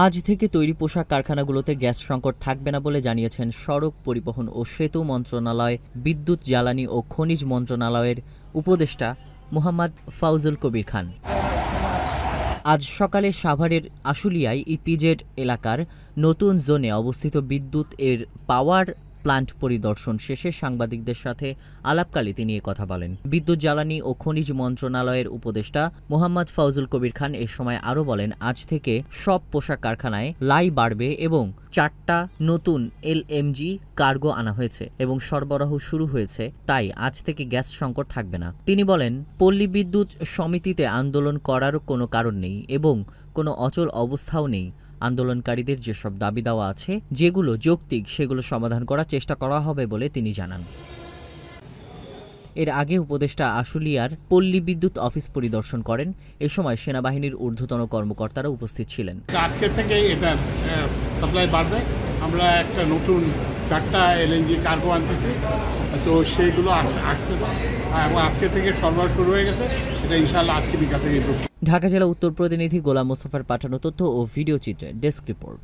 আজ থেকে তৈরি পোশাক কারখানাগুলোতে গ্যাস সংকট থাকবে না বলে জানিয়েছেন সড়ক পরিবহন ও সেতু মন্ত্রণালয়, বিদ্যুৎ, জ্বালানি ও খনিজ মন্ত্রণালয়ের উপদেষ্টা মোহাম্মদ ফাউজুল কবির খান। আজ সকালে সাভারের আশুলিয়ায় ইপিজেড এলাকার নতুন জোনে অবস্থিত বিদ্যুৎ এর পাওয়ার প্লান্ট পরিদর্শন শেষে সাংবাদিকদের সাথে আলাপকালে তিনি কথা বলেন। বিদ্যুৎ, জ্বালানি ও খনিজ মন্ত্রণালয়ের উপদেষ্টা মোহাম্মদ ফাউজুল কবির খান এ সময় আরও বলেন, আজ থেকে সব পোশাক কারখানায় লাই বাড়বে এবং 4টা নতুন এলএমজি কার্গো আনা হয়েছে এবং সরবরাহ শুরু হয়েছে, তাই আজ থেকে গ্যাস সংকট থাকবে না। তিনি বলেন, পল্লী বিদ্যুৎ সমিতিতে আন্দোলন করার কোনো কারণ নেই এবং কোনো অচল অবস্থাও নেই। আন্দোলনকারীদের যেসব দাবি দেওয়া আছে, যেগুলো যৌক্তিক, সেগুলো সমাধান করার চেষ্টা করা হবে বলে তিনি জানান। এর আগে উপদেষ্টা আশুলিয়ার পল্লী বিদ্যুৎ অফিস পরিদর্শন করেন। এ সময় সেনাবাহিনীর ঊর্ধ্বতন কর্মকর্তারা উপস্থিত ছিলেন। আজকে থেকে এটা সাপ্লাই বাড়বে। আমরা একটা নতুন 4টা এলএনজি কার্গো আনতেছি, তো সেইগুলো আসছে এবং আজকে থেকে সরবরাহ শুরু হয়ে গেছে। এটা ইনশাআল্লাহ আজকে বিকাল থেকে। ঢাকা জেলা উত্তর প্রতিনিধি গোলাম মোস্তফার পাঠানো তথ্য ও ভিডিও চিত্রে ডেস্ক রিপোর্ট।